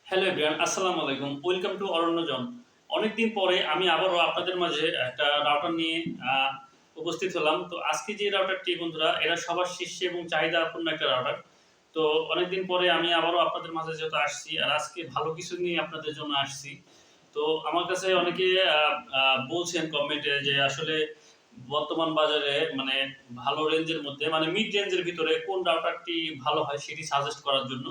Hello everyone, আসসালামু আলাইকুম। Welcome to Aranyajan. অনেকদিন পরে আমি আবারও আপনাদের মাঝে একটা রাউটার নিয়ে উপস্থিত হলাম। তো আজকে যে রাউটারটি বন্ধুরা, এটা সবার শীর্ষে এবং চাহিদাপূর্ণ একটা রাউটার। তো অনেকদিন পরে আমি আবারও আপনাদের মাঝে যেহেতু আসছি, আর আজকে ভালো কিছু নিয়ে আপনাদের জন্য আসছি। তো আমার কাছে অনেকে বলছেন কমেন্টে যে আসলে বর্তমান বাজারে মানে ভালো রেঞ্জের মধ্যে মানে মিড রেঞ্জের ভিতরে কোন রাউটারটি ভালো হয় সেটি সাজেস্ট করার জন্য।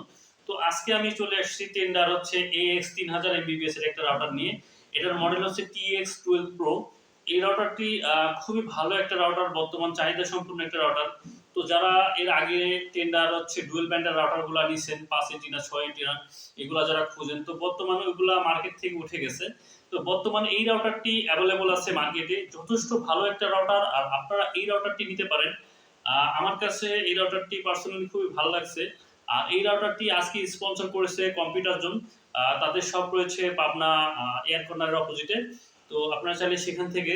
তো আজকে আমি চলে আসছি টেন্ডার হচ্ছে AX3000 MBPS এর একটা রাউটার নিয়ে। এটার মডেল হচ্ছে TX12 Pro। এই রাউটারটি খুবই ভালো একটা রাউটার, বর্তমান চাহিদা সম্পন্ন একটা রাউটার। তো যারা এর আগে টেন্ডার হচ্ছে ডুয়েল ব্যান্ডের রাউটারগুলো নিছেন 5 এন্টিনা 6 এন্টিনা, এগুলা যারা খুঁজেন, তো বর্তমানে ওইগুলা মার্কেট থেকে উঠে গেছে। তো বর্তমানে এই রাউটারটি অ্যাভেলেবল আছে মার্কেটে, যথেষ্ট ভালো একটা রাউটার। আর আপনারা এই রাউটারটি নিতে পারেন। আমার কাছে এই রাউটারটি পার্সোনালি খুবই ভালো লাগছে। আর এই রাউটারটি আজকে স্পন্সর করেছে কম্পিউটার জোন। তাদের শপ রয়েছে পাবনা এয়ার কর্নারের অপোজিটে। তো আপনারা চাইলে সেখান থেকে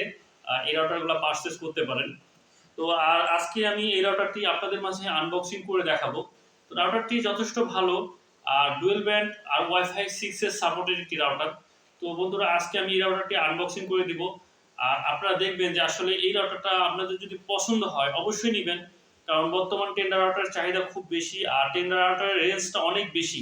এই রাউটারগুলো পারচেজ করতে পারেন। তো আর আজকে আমি এই রাউটারটি আপনাদের মাঝে আনবক্সিং করে দেখাবো। তো রাউটারটি যথেষ্ট ভালো, আর ডুয়েল ব্যান্ড আর ওয়াইফাই 6 এর সাপোর্টেড একটি রাউটার। তো বন্ধুরা, আজকে আমি এই রাউটারটি আনবক্সিং করে দিব। আর আপনারা দেখবেন যে আসলে এই রাউটারটা আপনাদের যদি পছন্দ হয় অবশ্যই নেবেন, কারণ বর্তমান টেন্ডার রাউটারের চাহিদা খুব বেশি, আর টেন্ডার রাউটারের রেঞ্জটা অনেক বেশি।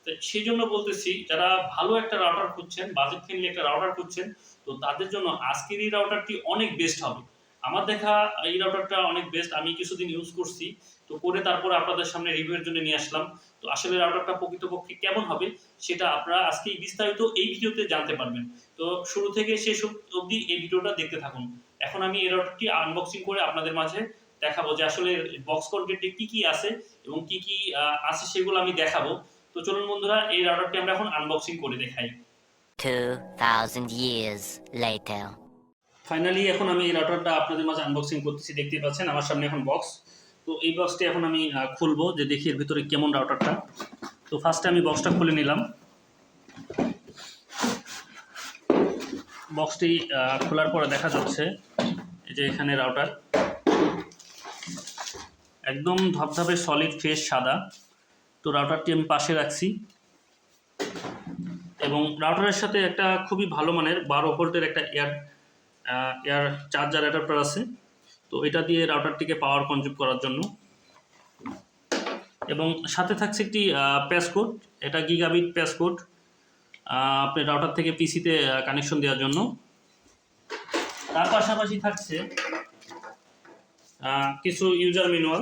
তো সেই জন্য বলতেছি, যারা ভালো একটা রাউটার খুঁজছেন, বাজেট ফ্রেন্ডলি একটা রাউটার খুঁজছেন, তো তাদের জন্য আজকের এই রাউটারটি অনেক বেস্ট হবে। আমার দেখা এই রাউটারটা অনেক বেস্ট। আমি কিছুদিন ইউজ করছি, তো করে তারপরে আপনাদের সামনে রিভিউয়ের জন্য নিয়ে আসলাম। তো আসলে রাউটারটা প্রকৃতপক্ষে কেমন হবে সেটা আপনারা আজকে বিস্তারিত এই ভিডিওতে জানতে পারবেন। তো শুরু থেকে শেষ অবধি এই ভিডিওটা দেখতে থাকুন। এখন আমি এই রাউটারটি আনবক্সিং করে আপনাদের মাঝে দেখাবো যে আসলে বক্স কন্টেন্টে কি কি আছে এবং কি কি আছে সেগুলো আমি দেখাবো। তো চলুন বন্ধুরা, এই রাউটারটি আমরা এখন আনবক্সিং করে দেখাই। 2000 years later. ফাইনালি এখন আমি এই রাউটারটা আপনাদের মাঝে আনবক্সিং করতেছি। দেখতেই পাচ্ছেন আমার সামনে এখন বক্স। তো এই বক্সটি এখন আমি খুলবো, যে দেখি এর ভিতরে কেমন রাউটারটা। তো ফার্স্টে আমি বক্সটা খুলে নিলাম। বক্সটি খোলার পরে দেখা যাচ্ছে এই যে এখানে রাউটার একদম ধবধবে সলিড ফেস সাদা। তো রাউটারটি আমি পাশে রাখছি, এবং রাউটারের সাথে একটা খুবই ভালো মানের 12 ভোল্টের একটা এয়ার চার্জার অ্যাডাপ্টার আছে। তো এটা দিয়ে রাউটারটিকে পাওয়ার কনজিউম করার জন্য, এবং সাথে থাকছে একটি প্যাসকোড। এটা গিগাবিট প্যাসকোড, আপনি রাউটার থেকে পিসিতে কানেকশন দেওয়ার জন্য। তার পাশাপাশি থাকছে কিছু ইউজার ম্যানুয়াল।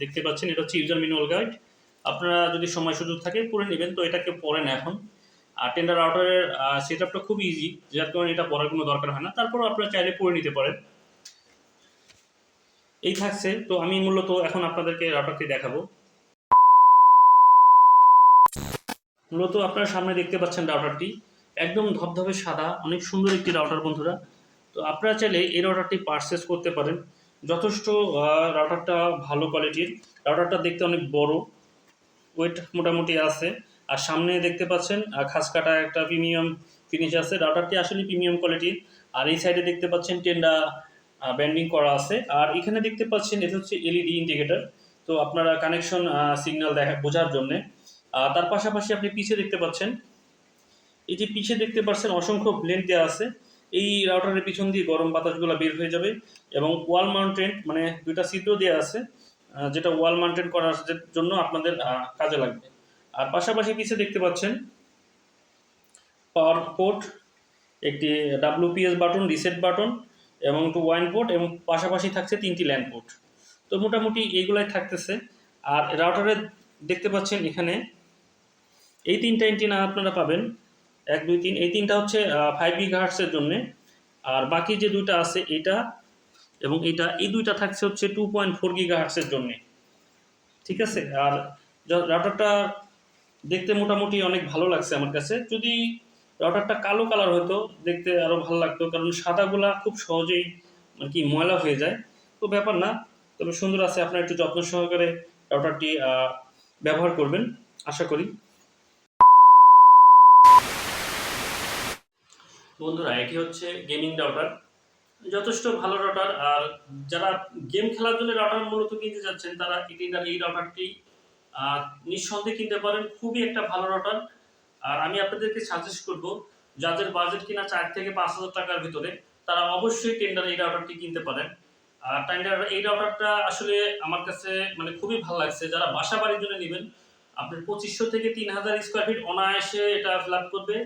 দেখতে পাচ্ছেন এটা হচ্ছে ইউজার ম্যানুয়াল গাইড। আপনারা যদি সময় সুযোগ থাকে পড়ে নেবেন, তো এটাকে পড়েন এখন। আর টেন্ডার রাউটারের সেট আপটা খুব ইজি, যার কারণে এটা পড়ার কোনো দরকার হয় না। তারপরও আপনারা চাইলে পড়ে নিতে পারেন। এই থাকছে। তো আমি মূলত এখন আপনাদেরকে রাউটারটি দেখাবো। মূলত আপনারা সামনে দেখতে পাচ্ছেন রাউটারটি একদম ধবধবে সাদা, অনেক সুন্দর একটি রাউটার বন্ধুরা। তো আপনারা চাইলে এই রাউটারটি পারচেস করতে পারেন। যথেষ্ট রাউটারটা ভালো কোয়ালিটির। রাউটারটা দেখতে অনেক বড়, ওয়েট মোটামুটি আছে। আর সামনে দেখতে পাচ্ছেন খাস কাটা একটা প্রিমিয়াম ফিনিশ আছে। রাউটারটি আসলে প্রিমিয়াম কোয়ালিটির। আর এই সাইডে দেখতে পাচ্ছেন টেন্ডা ব্যান্ডিং করা আছে। আর এখানে দেখতে পাচ্ছেন এটা হচ্ছে এলইডি ইন্ডিকেটর। তো আপনারা কানেকশন সিগন্যাল বোঝার জন্যে। তার পাশাপাশি আপনি পিছে দেখতে পাচ্ছেন, এই যে পিছে দেখতে পাচ্ছেন অসংখ্য ব্লেড দেওয়া আছে। এই রাউটারের পিছন দিয়ে গরম বাতাসগুলো বের হয়ে যাবে, এবং ওয়াল মাউন্টেড মানে দুইটা ছিদ্র দেওয়া আছে, যেটা ওয়াল মাউন্টেড করার জন্য আপনাদের কাজে লাগবে। আর পাশাপাশি পিছে দেখতে পাচ্ছেন পাওয়ার পোর্ট, একটি ডাব্লিউপিএস বাটন, রিসেট বাটন, এবং একটু ওয়াইন পোর্ট, এবং পাশাপাশি থাকছে 3টি ল্যান্ড পোর্ট। তো মোটামুটি এইগুলাই থাকতেছে। আর রাউটারে দেখতে পাচ্ছেন এখানে এই 3টা এন্টিনা আপনারা পাবেন, 1 2 3। এই 3টা হচ্ছে 5 গিগাহার্টসের জন্যে। আর বাকি যে দুইটা আছে এটা এবং এটা, এই দুইটা থাকছে হচ্ছে 2.4 গিগাহার্টসের জন্যে। ঠিক আছে। আর রাউটারটা দেখতে মোটামুটি অনেক ভালো লাগছে আমার কাছে। যদি রাউটারটা কালো কালার হতো দেখতে আরও ভালো লাগতো, কারণ সাদাগুলা খুব সহজেই মানে কি ময়লা হয়ে যায়। তো ব্যাপার না, তবে সুন্দর আছে। আপনারা একটু যত্ন সহকারে রাউটারটি ব্যবহার করবেন আশা করি। বন্ধুরা, এটি হচ্ছে গেমিং রাউটার, যথেষ্ট ভালো রাউটার। আর যারা গেম খেলার জন্য রাউটার মূলত কিনতে যাচ্ছেন, তারা এই রাউটারটি নিঃসন্দেহে কিনতে পারেন। খুবই একটা ভালো রাউটার। আর আমি আপনাদেরকে সাজেস্ট করব, যাদের বাজেট কিনা ৪ থেকে ৫,০০০ টাকার ভিতরে, তারা অবশ্যই টেন্ডার এই রাউটারটি কিনতে পারেন। আর টেন্ডার এই রাউটারটা আসলে আমার কাছে মানে খুবই ভালো লাগছে। যারা বাসা-বাড়ির জন্য নিবেন, আপনার ২৫০০ থেকে ৩,০০০ স্কয়ার ফিট অনায়াসে এটা ফিল আপ করবে।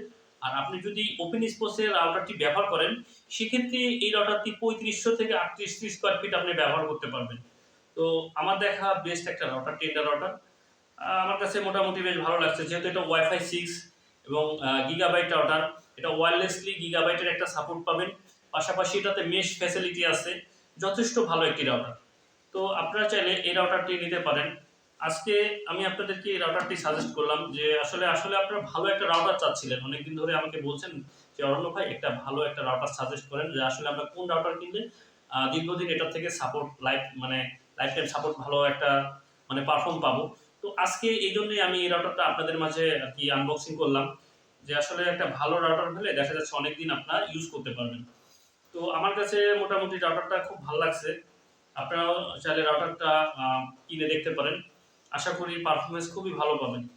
আর আপনি যদি ওপেন স্পেস এর রাউটারটি ব্যবহার করেন, সেক্ষেত্রে এই রাউটারটি ৩৫০০ থেকে ৩৮০০ স্কয়ার ফিট আপনি ব্যবহার করতে পারবেন। তো আমার দেখা বেস্ট একটা রাউটার, টেন্ডার রাউটার। আমার কাছে মোটামুটি বেশ ভালো লাগছে। যেহেতু এটা WiFi6 এবং গিগাবাইট রাউটার, এটা ওয়্যারলেসলি গিগাবাইটের একটা সাপোর্ট পাবেন। পাশাপাশি এটাতে মেশ ফ্যাসিলিটি আছে। যথেষ্ট ভালো একটি রাউটার। তো আপনারা চাইলে এই রাউটারটি নিতে পারেন। আজকে আমি আপনাদেরকে এই রাউটারটি সাজেস্ট করলাম যে আসলে আপনারা ভালো একটা রাউটার চাচ্ছিলেন। অনেকদিন ধরে আমাকে বলছেন যে, "অরণ্য ভাই একটা ভালো একটা রাউটার সাজেস্ট করেন যে আসলে আমরা কোন রাউটার কিনলে দীর্ঘদিন এটার থেকে সাপোর্ট মানে লাইফ টাইম সাপোর্ট ভালো একটা মানে পারফর্ম পাবো।" তো আজকে এইজন্যই আমি এই রাউটারটা আপনাদের মাঝে আরকি আনবক্সিং করলাম। যে আসলে একটা ভালো রাউটার হলে দেখা যাচ্ছে অনেকদিন আপনারা ইউজ করতে পারবেন। তো আমার কাছে মোটামুটি রাউটারটা খুব ভাল লাগছে। আপনারাও চাইলে রাউটারটা আ কিনে দেখতে পারেন। আশা করি পারফরম্যান্স খুবই ভালো পাবেন।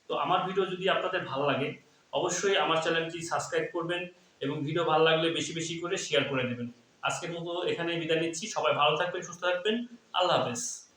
তো আমার ভিডিও যদি আপনাদের ভালো লাগে, অবশ্যই আমার চ্যানেলটি সাবস্ক্রাইব করবেন এবং ভিডিও ভালো লাগলে বেশি, বেশি করে শেয়ার করে দিবেন। আজকের মতো এখানেই বিদায় নিচ্ছি। সবাই ভালো থাকবেন, সুস্থ থাকবেন। আল্লাহ হাফেজ।